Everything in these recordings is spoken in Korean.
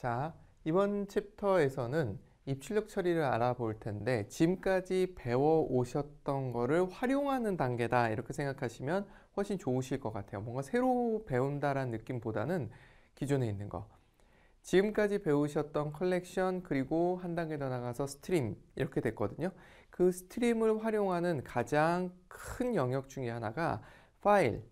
자, 이번 챕터에서는 입출력 처리를 알아볼 텐데 지금까지 배워 오셨던 거를 활용하는 단계다 이렇게 생각하시면 훨씬 좋으실 것 같아요. 뭔가 새로 배운다라는 느낌보다는 기존에 있는 거. 지금까지 배우셨던 컬렉션 그리고 한 단계 더 나가서 스트림 이렇게 됐거든요. 그 스트림을 활용하는 가장 큰 영역 중에 하나가 파일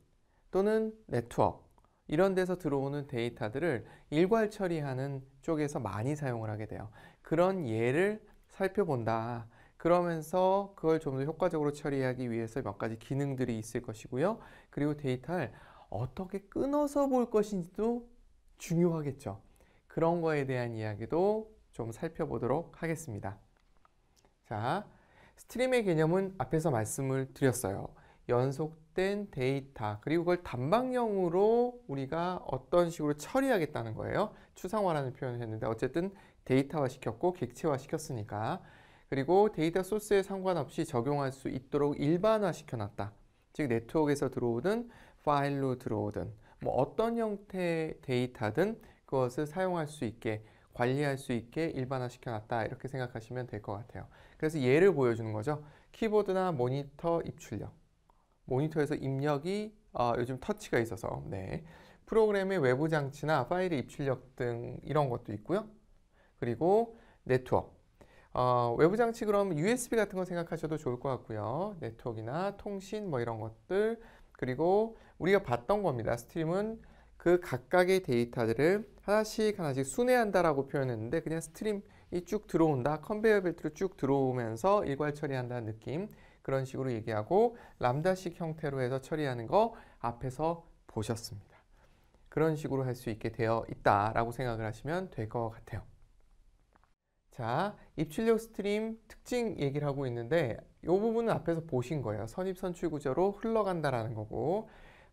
또는 네트워크 이런 데서 들어오는 데이터들을 일괄 처리하는 쪽에서 많이 사용을 하게 돼요. 그런 예를 살펴본다. 그러면서 그걸 좀 더 효과적으로 처리하기 위해서 몇 가지 기능들이 있을 것이고요. 그리고 데이터를 어떻게 끊어서 볼 것인지도 중요하겠죠. 그런 거에 대한 이야기도 좀 살펴보도록 하겠습니다. 자, 스트림의 개념은 앞에서 말씀을 드렸어요. 연속된 데이터 그리고 그걸 단방향으로 우리가 어떤 식으로 처리하겠다는 거예요. 추상화라는 표현을 했는데 어쨌든 데이터화 시켰고 객체화 시켰으니까. 그리고 데이터 소스에 상관없이 적용할 수 있도록 일반화 시켜놨다. 즉 네트워크에서 들어오든 파일로 들어오든 뭐 어떤 형태의 데이터든 그것을 사용할 수 있게 관리할 수 있게 일반화 시켜놨다 이렇게 생각하시면 될 것 같아요. 그래서 예를 보여주는 거죠. 키보드나 모니터 입출력. 모니터에서 입력이 요즘 터치가 있어서 프로그램의 외부 장치나 파일의 입출력 등 이런 것도 있고요. 그리고 네트워크. 외부 장치 그럼 USB 같은 거 생각하셔도 좋을 것 같고요. 네트워크나 통신 뭐 이런 것들. 그리고 우리가 봤던 겁니다. 스트림은 그 각각의 데이터들을 하나씩 순회한다라고 표현했는데 그냥 스트림이 쭉 들어온다. 컨베이어 벨트로 쭉 들어오면서 일괄 처리한다는 느낌. 그런 식으로 얘기하고 람다식 형태로 해서 처리하는 거 앞에서 보셨습니다. 그런 식으로 할 수 있게 되어 있다라고 생각을 하시면 될 것 같아요. 자, 입출력 스트림 특징 얘기를 하고 있는데 이 부분은 앞에서 보신 거예요. 선입선출 구조로 흘러간다라는 거고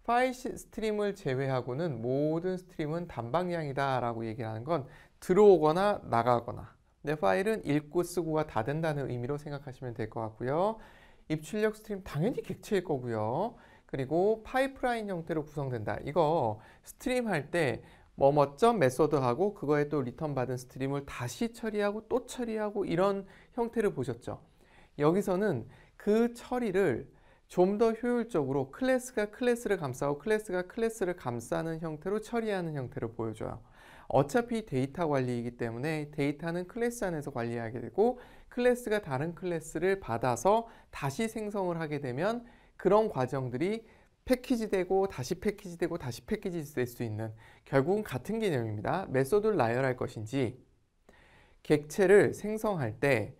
파일 스트림을 제외하고는 모든 스트림은 단방향이다 라고 얘기하는 건 들어오거나 나가거나 내 파일은 읽고 쓰고가 다 된다는 의미로 생각하시면 될 것 같고요. 입출력 스트림 당연히 객체일 거고요. 그리고 파이프라인 형태로 구성된다. 이거 스트림 할 때 뭐뭐점 메소드하고 그거에 또 리턴 받은 스트림을 다시 처리하고 또 처리하고 이런 형태를 보셨죠. 여기서는 그 처리를 좀 더 효율적으로 클래스가 클래스를 감싸고 클래스가 클래스를 감싸는 형태로 처리하는 형태를 보여줘요. 어차피 데이터 관리이기 때문에 데이터는 클래스 안에서 관리하게 되고 클래스가 다른 클래스를 받아서 다시 생성을 하게 되면 그런 과정들이 패키지되고 다시 패키지되고 다시 패키지될 수 있는 결국은 같은 개념입니다. 메소드를 나열할 것인지 객체를 생성할 때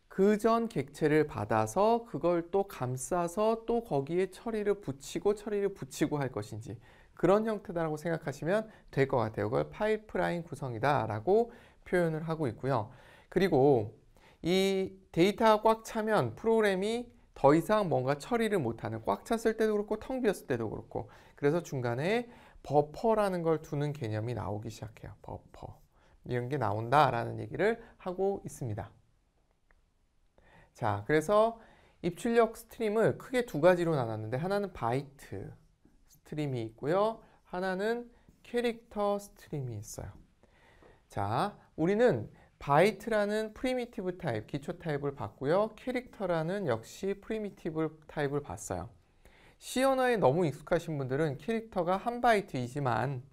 그 전 객체를 받아서 그걸 또 감싸서 또 거기에 처리를 붙이고 할 것인지 그런 형태다라고 생각하시면 될 것 같아요. 그걸 파이프라인 구성이다 라고 표현을 하고 있고요. 그리고 이 데이터가 꽉 차면 프로그램이 더 이상 뭔가 처리를 못하는 꽉 찼을 때도 그렇고 텅 비었을 때도 그렇고 그래서 중간에 버퍼라는 걸 두는 개념이 나오기 시작해요. 버퍼. 이런 게 나온다라는 얘기를 하고 있습니다. 자, 그래서 입출력 스트림을 크게 두 가지로 나눴는데 하나는 바이트 스트림이 있고요. 하나는 캐릭터 스트림이 있어요. 자, 우리는 바이트라는 프리미티브 타입, 기초 타입을 봤고요. 캐릭터라는 역시 프리미티브 타입을 봤어요. C 언어에 너무 익숙하신 분들은 캐릭터가 한 바이트이지만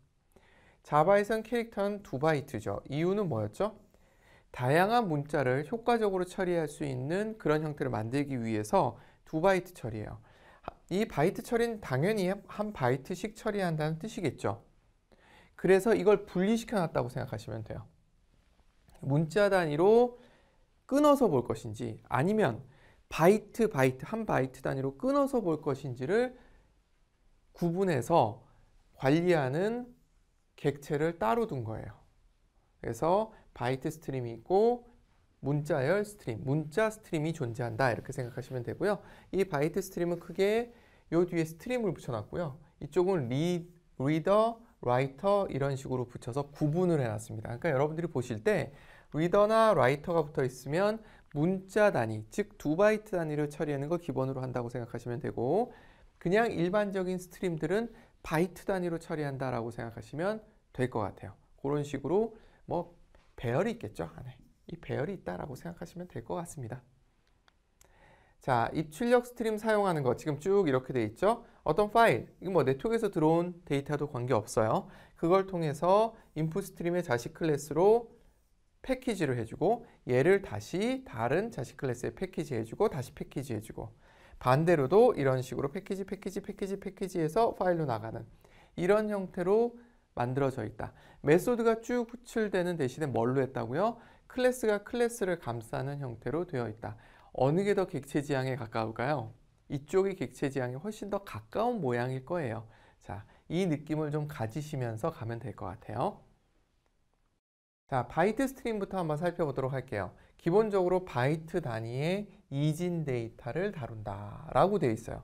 자바에선 캐릭터는 2바이트죠. 이유는 뭐였죠? 다양한 문자를 효과적으로 처리할 수 있는 그런 형태를 만들기 위해서 2바이트 처리예요. 이 바이트 처리는 당연히 한 바이트씩 처리한다는 뜻이겠죠. 그래서 이걸 분리시켜 놨다고 생각하시면 돼요. 문자 단위로 끊어서 볼 것인지 아니면 바이트 한 바이트 단위로 끊어서 볼 것인지를 구분해서 관리하는 객체를 따로 둔 거예요. 그래서 바이트 스트림이 있고 문자열 스트림, 문자 스트림이 존재한다 이렇게 생각하시면 되고요. 이 바이트 스트림은 크게 요 뒤에 스트림을 붙여놨고요. 이쪽은 리더, 라이터 이런 식으로 붙여서 구분을 해놨습니다. 그러니까 여러분들이 보실 때 리더나 라이터가 붙어 있으면 문자 단위, 즉 2바이트 단위를 처리하는 걸 기본으로 한다고 생각하시면 되고 그냥 일반적인 스트림들은 바이트 단위로 처리한다라고 생각하시면 될 것 같아요. 그런 식으로 뭐 배열이 있겠죠, 안에. 이 배열이 있다라고 생각하시면 될 것 같습니다. 자, 입출력 스트림 사용하는 거 지금 쭉 이렇게 돼 있죠. 어떤 파일, 이거 뭐 네트워크에서 들어온 데이터도 관계없어요. 그걸 통해서 인풋 스트림의 자식 클래스로 패키지를 해주고 얘를 다시 다른 자식 클래스에 패키지 해주고 다시 패키지 해주고 반대로도 이런 식으로 패키지해서 파일로 나가는 이런 형태로 만들어져 있다. 메소드가 쭉 호출되는 대신에 뭘로 했다고요? 클래스가 클래스를 감싸는 형태로 되어 있다. 어느 게 더 객체 지향에 가까울까요? 이쪽이 객체 지향에 훨씬 더 가까운 모양일 거예요. 자, 이 느낌을 좀 가지시면서 가면 될 것 같아요. 자, 바이트 스트림부터 한번 살펴보도록 할게요. 기본적으로 바이트 단위의 이진 데이터를 다룬다 라고 되어 있어요.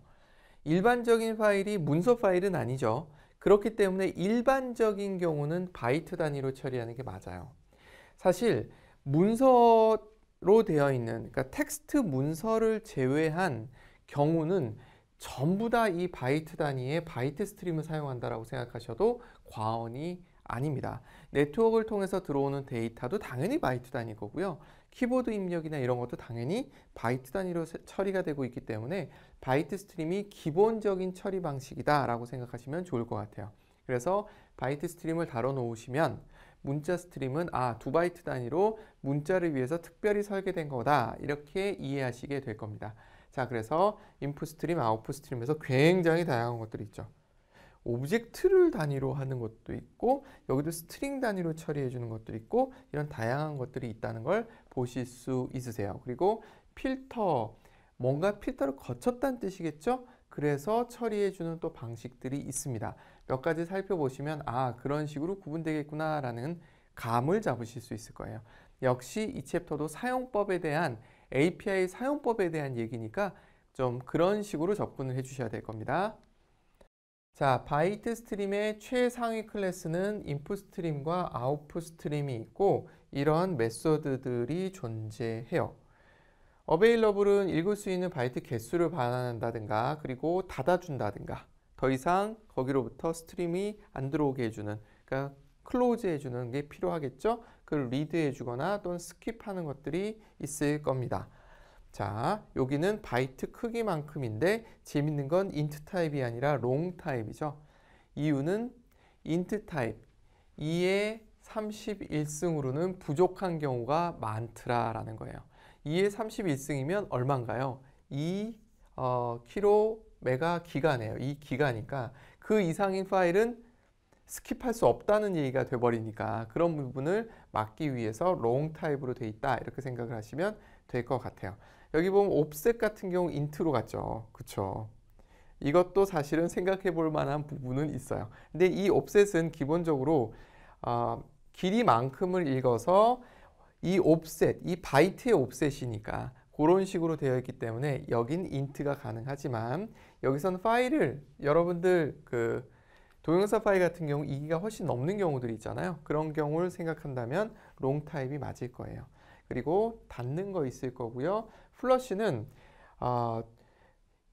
일반적인 파일이 문서 파일은 아니죠. 그렇기 때문에 일반적인 경우는 바이트 단위로 처리하는 게 맞아요. 사실 문서로 되어 있는, 그러니까 텍스트 문서를 제외한 경우는 전부 다 이 바이트 단위의 바이트 스트림을 사용한다라고 생각하셔도 과언이 아닙니다. 네트워크를 통해서 들어오는 데이터도 당연히 바이트 단위 거고요. 키보드 입력이나 이런 것도 당연히 바이트 단위로 처리가 되고 있기 때문에 바이트 스트림이 기본적인 처리 방식이다라고 생각하시면 좋을 것 같아요. 그래서 바이트 스트림을 다뤄 놓으시면 문자 스트림은 2바이트 단위로 문자를 위해서 특별히 설계된 거다 이렇게 이해하시게 될 겁니다. 자, 그래서 인풋 스트림, 아웃풋 스트림에서 굉장히 다양한 것들이 있죠. 오브젝트를 단위로 하는 것도 있고 여기도 스트링 단위로 처리해 주는 것도 있고 이런 다양한 것들이 있다는 걸 보실 수 있으세요. 그리고 필터, 뭔가 필터를 거쳤다는 뜻이겠죠? 그래서 처리해 주는 또 방식들이 있습니다. 몇 가지 살펴보시면 그런 식으로 구분되겠구나 라는 감을 잡으실 수 있을 거예요. 역시 이 챕터도 사용법에 대한 API 사용법에 대한 얘기니까 좀 그런 식으로 접근을 해 주셔야 될 겁니다. 자, 바이트 스트림의 최상위 클래스는 인풋 스트림과 아웃풋 스트림이 있고 이런 메소드들이 존재해요. 어베일러블은 읽을 수 있는 바이트 개수를 반환한다든가 그리고 닫아준다든가 더 이상 거기로부터 스트림이 안 들어오게 해주는, 그러니까 클로즈 해주는 게 필요하겠죠. 그걸 리드 해주거나 또는 스킵하는 것들이 있을 겁니다. 자, 여기는 바이트 크기만큼인데 재밌는 건 인트 타입이 아니라 롱 타입이죠. 이유는 인트 타입 2의 31승으로는 부족한 경우가 많더라라는 거예요. 2의 31승이면 얼마인가요? 2 킬로 메가 기가네요. 이 기가니까 그 이상인 파일은 스킵할 수 없다는 얘기가 돼버리니까 그런 부분을 막기 위해서 롱 타입으로 돼 있다 이렇게 생각을 하시면 될 것 같아요. 여기 보면 옵셋 같은 경우 인트로 갔죠. 그쵸? 이것도 사실은 생각해 볼 만한 부분은 있어요. 근데 이 옵셋은 기본적으로 길이만큼을 읽어서 이 옵셋, 이 바이트의 옵셋이니까 그런 식으로 되어 있기 때문에 여긴 인트가 가능하지만 여기서는 파일을 여러분들 동영상 파일 같은 경우 2기가 훨씬 넘는 경우들이 있잖아요. 그런 경우를 생각한다면 롱 타입이 맞을 거예요. 그리고 닫는 거 있을 거고요. 플러시는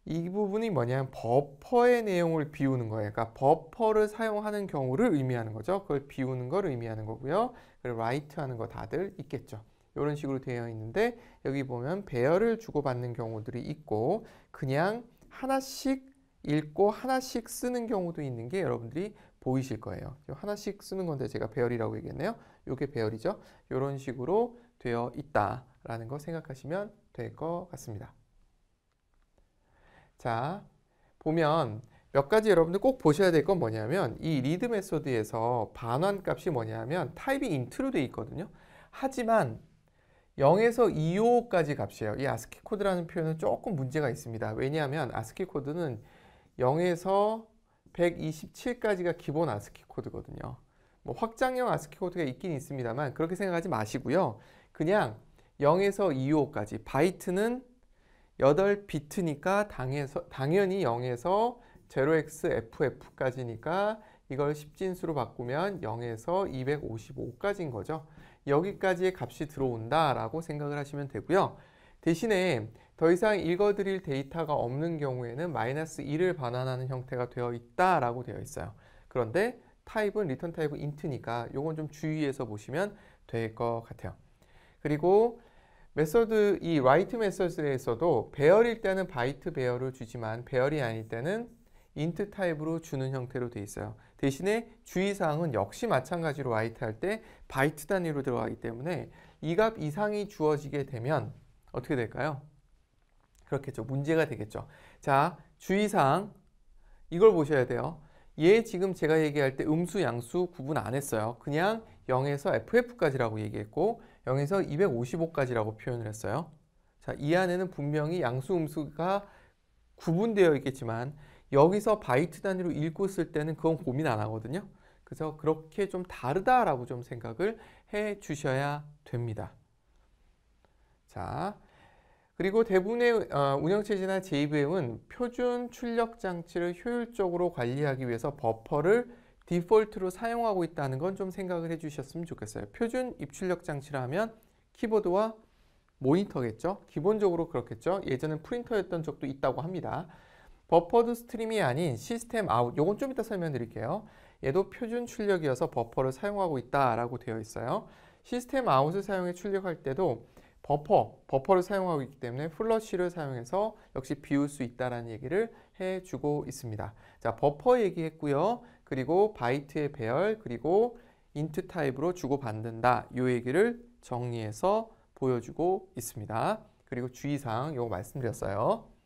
이 부분이 뭐냐면 버퍼의 내용을 비우는 거예요. 그러니까 버퍼를 사용하는 경우를 의미하는 거죠. 그걸 비우는 걸 의미하는 거고요. 그리고 라이트 하는 거 다들 있겠죠. 이런 식으로 되어 있는데 여기 보면 배열을 주고받는 경우들이 있고 그냥 하나씩 읽고 하나씩 쓰는 경우도 있는 게 여러분들이 보이실 거예요. 하나씩 쓰는 건데 제가 배열이라고 얘기했네요. 이게 배열이죠. 이런 식으로 되어 있다라는 거 생각하시면 될 것 같습니다. 자, 보면 몇 가지 여러분들 꼭 보셔야 될 건 뭐냐면 이 리드 메소드에서 반환 값이 뭐냐면 타입이 인트로 되어 있거든요. 하지만 0에서 255까지 값이에요. 이 아스키 코드라는 표현은 조금 문제가 있습니다. 왜냐하면 아스키 코드는 0에서 127까지가 기본 아스키 코드거든요. 뭐 확장형 아스키 코드가 있긴 있습니다만 그렇게 생각하지 마시고요. 그냥 0에서 255까지 바이트는 8비트니까 당연히 0에서 0xFF까지니까 이걸 10진수로 바꾸면 0에서 255까지인 거죠. 여기까지의 값이 들어온다라고 생각을 하시면 되고요. 대신에 더 이상 읽어드릴 데이터가 없는 경우에는 -1을 반환하는 형태가 되어 있다라고 되어 있어요. 그런데 타입은 리턴 타입은 int니까 요건 좀 주의해서 보시면 될 것 같아요. 그리고 메서드 이 write 메서드에서도 배열일 때는 바이트 배열을 주지만 배열이 아닐 때는 int 타입으로 주는 형태로 돼 있어요. 대신에 주의사항은 역시 마찬가지로 write 할 때 바이트 단위로 들어가기 때문에 이 값 이상이 주어지게 되면 어떻게 될까요? 그렇겠죠. 문제가 되겠죠. 자, 주의사항 이걸 보셔야 돼요. 얘 지금 제가 얘기할 때 음수, 양수 구분 안 했어요. 그냥 0에서 FF까지라고 얘기했고 0에서 255까지라고 표현을 했어요. 자, 이 안에는 분명히 양수, 음수가 구분되어 있겠지만 여기서 바이트 단위로 읽고 쓸 때는 그건 고민 안 하거든요. 그래서 그렇게 좀 다르다라고 좀 생각을 해 주셔야 됩니다. 자, 그리고 대부분의 운영체제나 JVM은 표준 출력 장치를 효율적으로 관리하기 위해서 버퍼를 디폴트로 사용하고 있다는 건 좀 생각을 해주셨으면 좋겠어요. 표준 입출력 장치라 하면 키보드와 모니터겠죠. 기본적으로 그렇겠죠. 예전엔 프린터였던 적도 있다고 합니다. 버퍼드 스트림이 아닌 시스템 아웃, 요건 좀 이따 설명드릴게요. 얘도 표준 출력이어서 버퍼를 사용하고 있다라고 되어 있어요. 시스템 아웃을 사용해 출력할 때도 버퍼를 사용하고 있기 때문에 플러시를 사용해서 역시 비울 수 있다라는 얘기를 해주고 있습니다. 자, 버퍼 얘기했고요. 그리고 바이트의 배열, 그리고 int 타입으로 주고받는다. 이 얘기를 정리해서 보여주고 있습니다. 그리고 주의사항 요거 말씀드렸어요.